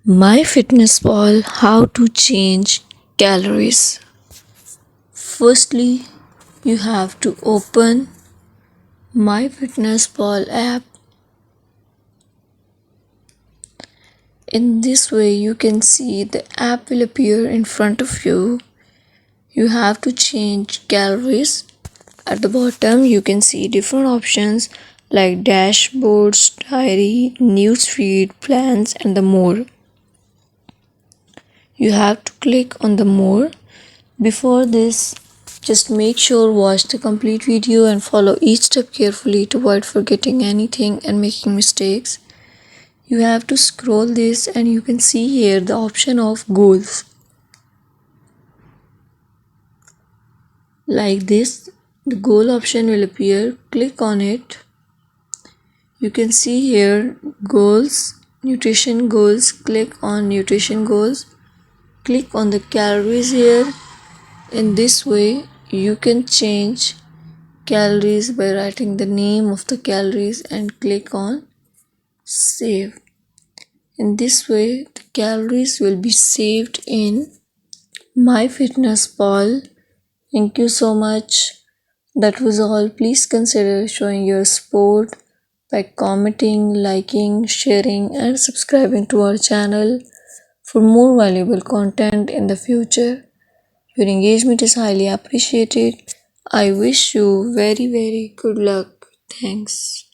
Myfitnesspal, how to change calories. Firstly, you have to open Myfitnesspal app. In this way, you can see the app will appear in front of you. You have to change calories. At the bottom, you can see different options like dashboards, diary, newsfeed, plans, and the more. You have to click on the more. Before this, just make sure watch the complete video and follow each step carefully to avoid forgetting anything and making mistakes. You have to scroll this and you can see here the option of goals. Like this, the goal option will appear. Click on it. You can see here goals, nutrition goals. Click on nutrition goals. Click on the calories here. In this way, you can change calories by writing the name of the calories and click on save. In this way, the calories will be saved in Myfitnesspal. Thank you so much. That was all. Please consider showing your support by commenting, liking, sharing, and subscribing to our channel for more valuable content in the future. Your engagement is highly appreciated. I wish you very good luck. Thanks.